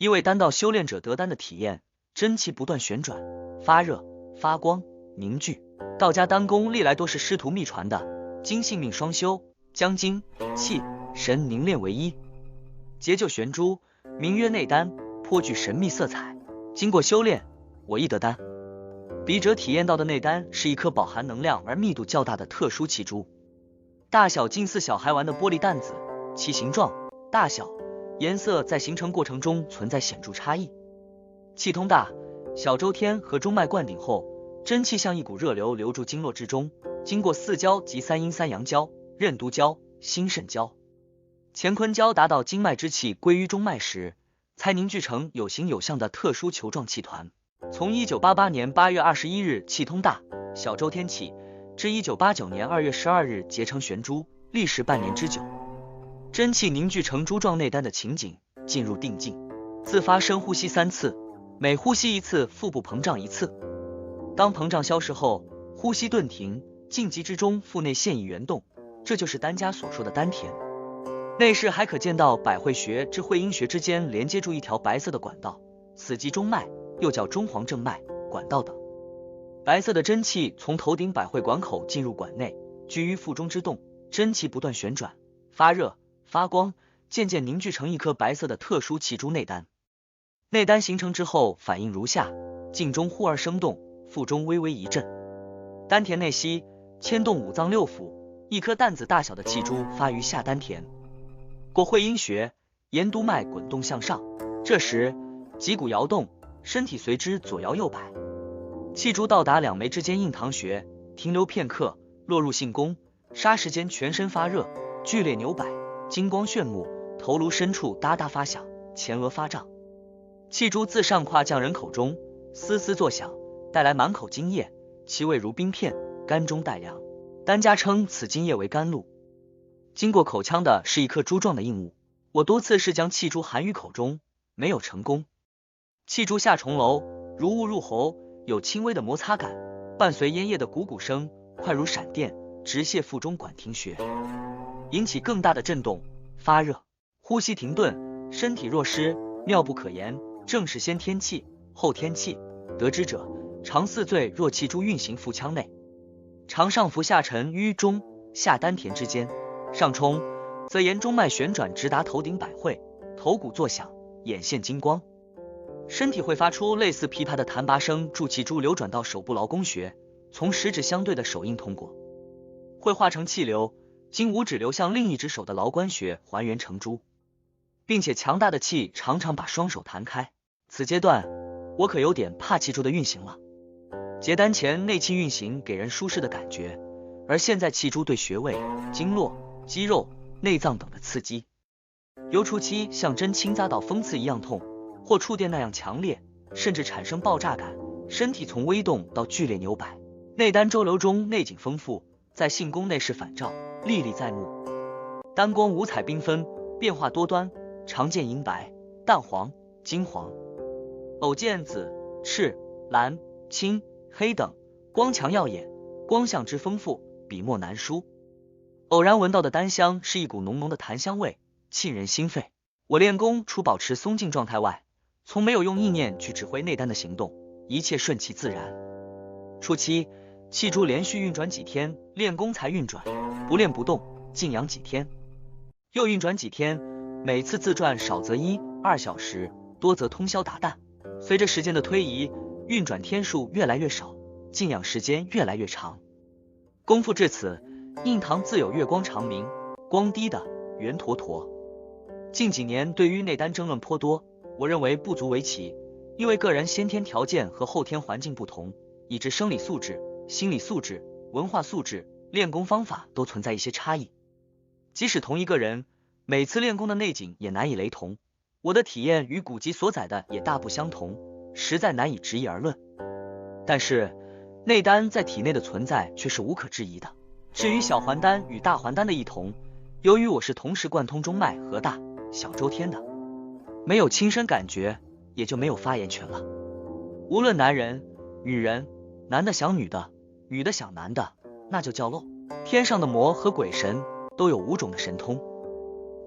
因为丹道修炼者得丹的体验，真气不断旋转、发热、发光、凝聚。道家丹功历来都是师徒秘传的，精性命双修，将精、气、神凝练为一，结就玄珠，名曰内丹，颇具神秘色彩。经过修炼，我亦得丹。笔者体验到的内丹是一颗饱含能量而密度较大的特殊气珠，大小近似小孩玩的玻璃弹子，其形状、大小、颜色在形成过程中存在显著差异。气通大，小周天和中脉灌顶后，真气像一股热流流注经络之中，经过四焦及三阴三阳交、任督交、心肾交、乾坤交，达到经脉之气归于中脉时，才凝聚成有形有象的特殊球状气团。从1988年8月21日气通大小周天起，至1989年2月12日结成玄珠，历时半年之久。真气凝聚成珠状内丹的情景进入定境，自发深呼吸3次，每呼吸一次腹部膨胀一次。当膨胀消失后，呼吸顿停，静极之中腹内现意圆动，这就是丹家所说的丹田。内视还可见到百会穴至会阴穴之间连接住一条白色的管道，此即中脉，又叫中黄正脉、管道等。白色的真气从头顶百会管口进入管内，居于腹中之洞，真气不断旋转、发热、发光，渐渐凝聚成一颗白色的特殊气珠内丹。内丹形成之后反应如下：静中忽而生动，腹中微微一震。丹田内息，牵动五脏六腑，一颗弹子大小的气珠发于下丹田，过会阴穴，沿督脉滚动向上。这时脊骨摇动，身体随之左摇右摆，气珠到达两眉之间印堂穴，停留片刻，落入性宫，霎时间全身发热，剧烈扭摆，金光炫目，头颅深处哒哒发响，前额发胀。气珠自上胯降人口中，嘶嘶作响，带来满口津液，其味如冰片，甘中带凉。丹家称此津液为甘露。经过口腔的是一颗珠状的硬物，我多次试将气珠含于口中，没有成功。气珠下重楼，如雾入喉，有轻微的摩擦感，伴随咽液的鼓鼓声，快如闪电，直泻腹中管庭穴，引起更大的震动，发热，呼吸停顿，身体若湿，妙不可言，正是先天气后天气。得知者常似醉，若气珠运行腹腔内，常上浮下沉于中下丹田之间，上冲则沿中脉旋转直达头顶百会，头骨作响，眼现金光，身体会发出类似琵琶的弹拔声，助气珠流转到手部劳宫穴，从食指相对的手印通过，会化成气流，经五指流向另一只手的劳关穴还原成珠，并且强大的气常常把双手弹开。此阶段我可有点怕气珠的运行了。结丹前内气运行给人舒适的感觉，而现在气珠对穴位、经络、肌肉、内脏等的刺激，由初期像针轻扎到锋刺一样痛，或触电那样强烈，甚至产生爆炸感，身体从微动到剧烈扭摆。内丹周流中内景丰富，在性宫内视反照，历历在目。丹光五彩缤纷，变化多端，常见银白、淡黄、金黄，偶见紫、赤、蓝、青、黑等，光强耀眼，光相之丰富，笔墨难书。偶然闻到的丹香是一股浓浓的檀香味，沁人心肺。我练功除保持松静状态外，从没有用意念去指挥内丹的行动，一切顺其自然。初期气珠连续运转几天，练功才运转，不练不动，静养几天，又运转几天，每次自转少则1-2小时，多则通宵达旦。随着时间的推移，运转天数越来越少，静养时间越来越长。功夫至此，印堂自有月光长明，光滴的圆坨坨。近几年对于内丹争论颇多，我认为不足为奇，因为个人先天条件和后天环境不同，以致生理素质、心理素质、文化素质、练功方法都存在一些差异。即使同一个人，每次练功的内景也难以雷同，我的体验与古籍所载的也大不相同，实在难以执一而论。但是内丹在体内的存在却是无可置疑的。至于小还丹与大还丹的异同，由于我是同时贯通中脉和大小周天的，没有亲身感觉，也就没有发言权了。无论男人、女人，男的想女的，女的想男的，那就叫漏。天上的魔和鬼神都有5种的神通。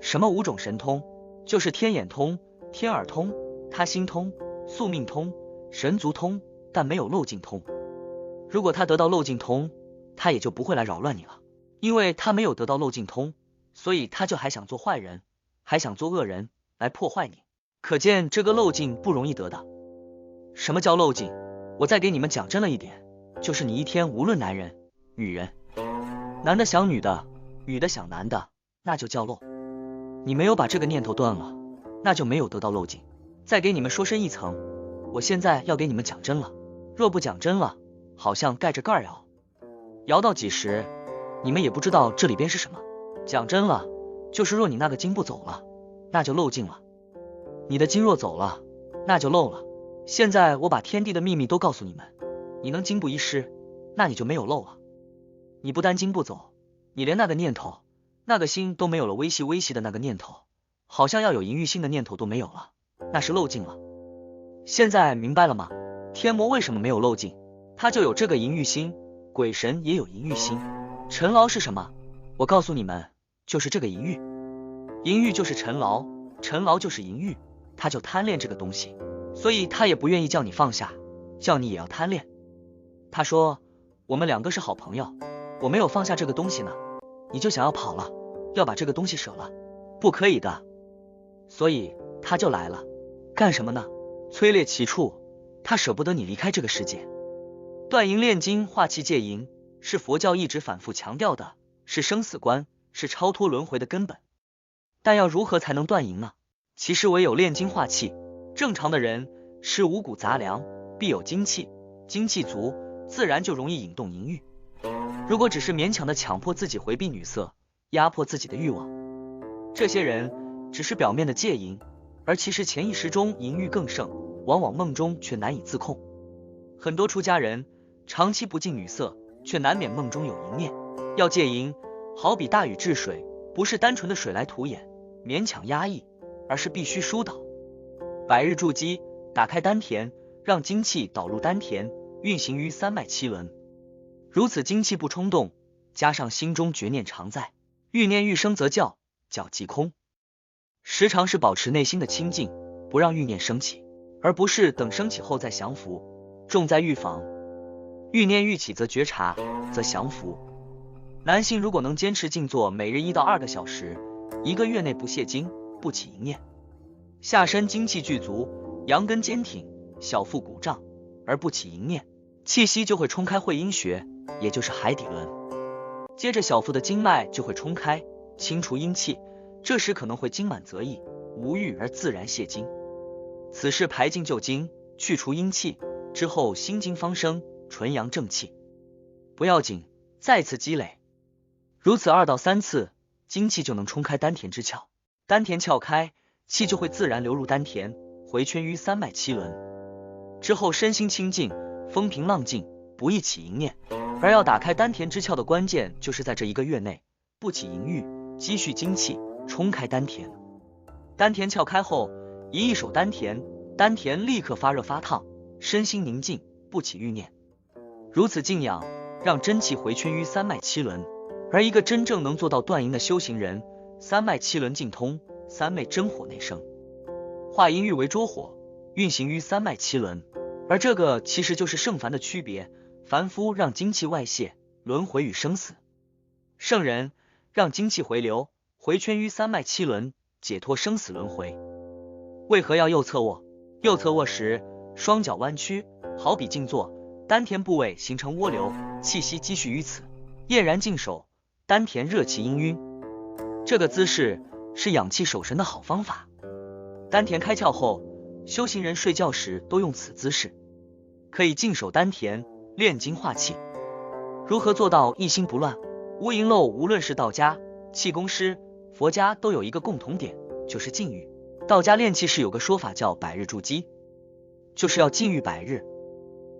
什么5种神通？就是天眼通、天耳通、他心通、宿命通、神足通，但没有漏尽通。如果他得到漏尽通，他也就不会来扰乱你了。因为他没有得到漏尽通，所以他就还想做坏人，还想做恶人来破坏你。可见这个漏尽不容易得的。什么叫漏尽？我再给你们讲真了一点，就是你一天无论男人、女人，男的想女的，女的想男的，那就叫漏。你没有把这个念头断了，那就没有得到漏尽。再给你们说深一层，我现在要给你们讲真了，若不讲真了，好像盖着盖摇，摇到几时，你们也不知道这里边是什么。讲真了，就是若你那个经不走了，那就漏尽了；你的经若走了，那就漏了。现在我把天地的秘密都告诉你们，你能经不遗失，那你就没有漏了。你不单经不走，你连那个念头，那个心都没有了，微细的那个念头，好像要有淫欲心的念头都没有了，那是漏尽了。现在明白了吗？天魔为什么没有漏尽？他就有这个淫欲心，鬼神也有淫欲心。尘劳是什么？我告诉你们，就是这个淫欲。淫欲就是尘劳，尘劳就是淫欲，他就贪恋这个东西，所以他也不愿意叫你放下，叫你也要贪恋。他说，我们两个是好朋友，我没有放下这个东西呢，你就想要跑了，要把这个东西舍了，不可以的。所以他就来了，干什么呢？催猎其处，他舍不得你离开这个世界。断淫炼精化气戒淫，是佛教一直反复强调的，是生死观，是超脱轮回的根本。但要如何才能断淫呢？其实唯有炼精化气。正常的人吃五谷杂粮，必有精气，精气足，自然就容易引动淫欲。如果只是勉强的强迫自己回避女色，压迫自己的欲望，这些人只是表面的戒淫，而其实潜意识中淫欲更盛，往往梦中却难以自控。很多出家人长期不近女色，却难免梦中有淫念。要戒淫，好比大禹治水，不是单纯的水来土掩，勉强压抑，而是必须疏导。百日筑基，打开丹田，让精气导入丹田，运行于三脉七轮。如此精气不冲动，加上心中觉念常在，欲念欲生则教，教即空。时常是保持内心的清净，不让欲念升起，而不是等升起后再降服。重在预防，欲念欲起则觉察，则降服。男性如果能坚持静坐每日1到2个小时，1个月内不泄精，不起淫念，下身精气具足，阳根坚挺，小腹鼓胀，而不起淫念，气息就会冲开会阴穴，也就是海底轮。接着小腹的经脉就会冲开，清除阴气，这时可能会精满则溢，无欲而自然泄精。此是排精救精，去除阴气之后，心经方生，纯阳正气。不要紧，再次积累，如此2到3次，精气就能冲开丹田之窍，丹田窍开，气就会自然流入丹田，回圈于三脉七轮。之后身心清净，风平浪静，不易起淫念。而要打开丹田之窍的关键，就是在这1个月内不起淫欲，积蓄精气，冲开丹田。丹田窍开后，一守丹田，丹田立刻发热发烫，身心宁静，不起欲念。如此静养，让真气回圈于三脉七轮。而一个真正能做到断淫的修行人，三脉七轮尽通，三昧真火内生，化阴欲为浊火，运行于三脉七轮。而这个其实就是圣凡的区别，凡夫让精气外泄，轮回与生死；圣人让精气回流，回圈于三脉七轮，解脱生死轮回。为何要右侧卧？右侧卧时，双脚弯曲，好比静坐，丹田部位形成涡流，气息积蓄于此，晏然静守，丹田热气氤氲。这个姿势是养气守神的好方法。丹田开窍后，修行人睡觉时都用此姿势，可以静守丹田，炼精化气。如何做到一心不乱、无淫漏？无论是道家、气功师、佛家都有一个共同点，就是禁欲。道家炼气是有个说法叫百日筑基，就是要禁欲100日。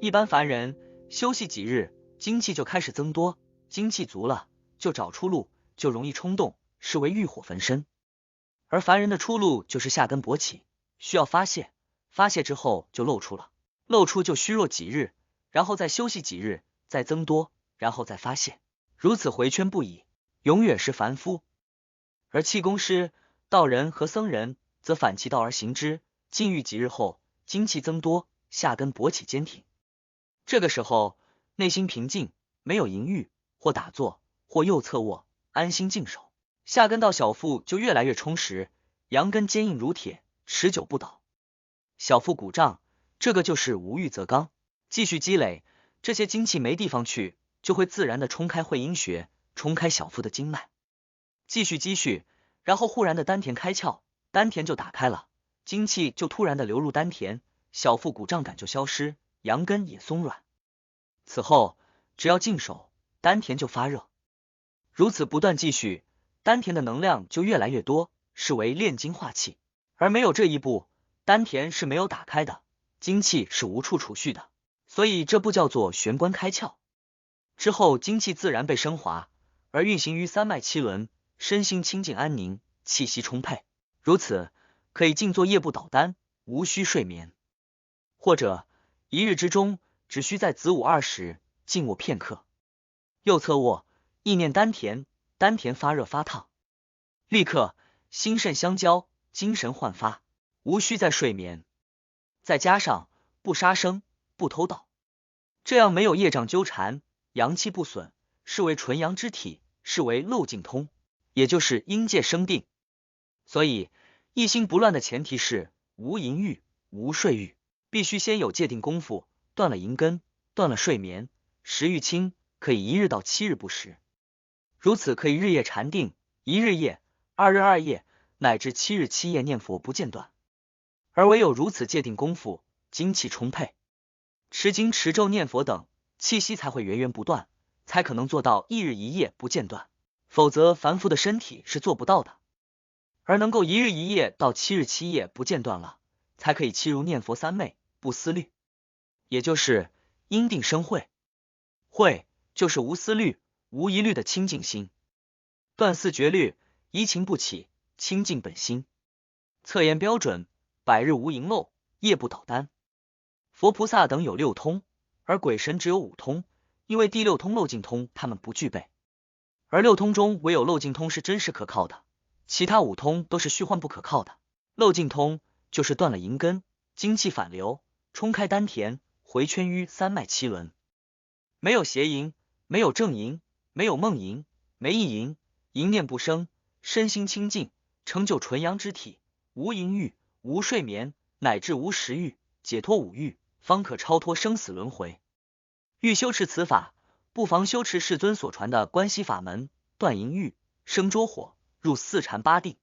一般凡人休息几日，精气就开始增多，精气足了就找出路，就容易冲动，是为欲火焚身。而凡人的出路就是下根勃起，需要发泄，发泄之后就露出了，露出就虚弱几日，然后再休息几日，再增多，然后再发泄，如此回圈不已，永远是凡夫。而气功师、道人和僧人则反其道而行之，禁欲几日后，精气增多，下根勃起坚挺。这个时候内心平静，没有淫欲，或打坐，或右侧卧，安心静守，下根到小腹就越来越充实，阳根坚硬如铁，持久不倒。小腹鼓胀，这个就是无欲则刚。继续积累，这些精气没地方去，就会自然的冲开会阴穴，冲开小腹的经脉。继续积蓄，然后忽然的丹田开窍，丹田就打开了，精气就突然的流入丹田，小腹鼓胀感就消失，阳根也松软。此后只要静守，丹田就发热。如此不断继续，丹田的能量就越来越多，是为炼精化气。而没有这一步，丹田是没有打开的，精气是无处储蓄的，所以这不叫做玄关开窍。之后精气自然被升华，而运行于三脉七轮，身心清净安宁，气息充沛。如此可以静坐夜不倒丹，无需睡眠。或者一日之中，只需在子午二时静卧片刻，右侧卧，意念丹田，丹田发热发烫，立刻心肾相交，精神焕发，无需再睡眠。再加上不杀生，不偷盗，这样没有业障纠缠，阳气不损，是为纯阳之体，是为漏尽通，也就是阴界生定。所以一心不乱的前提是无淫欲，无睡欲，必须先有戒定功夫，断了淫根，断了睡眠，食欲轻，可以1日到7日不食。如此可以日夜禅定，1日夜，2日2夜，乃至7日7夜念佛不间断。而唯有如此戒定功夫，精气充沛，持经持咒念佛等，气息才会源源不断，才可能做到1日1夜不间断，否则凡夫的身体是做不到的。而能够1日1夜到7日7夜不间断了，才可以契入念佛三昧，不思虑，也就是因定生慧。慧就是无思虑、无疑虑的清净心，断四绝虑，疑情不起，清净本心。测验标准：100日无淫漏，夜不倒丹。佛菩萨等有6通，而鬼神只有5通，因为第6通漏尽通他们不具备。而6通中唯有漏尽通是真实可靠的，其他5通都是虚幻不可靠的。漏尽通就是断了淫根，精气反流，冲开丹田，回圈于三脉七轮。没有邪淫，没有正淫，没有梦淫，没意淫，淫念不生，身心清净，成就纯阳之体，无淫欲，无睡眠，乃至无食欲，解脱五欲，方可超脱生死轮回。欲修持此法，不妨修持世尊所传的观息法门，断淫欲，生拙火，入四禅八定。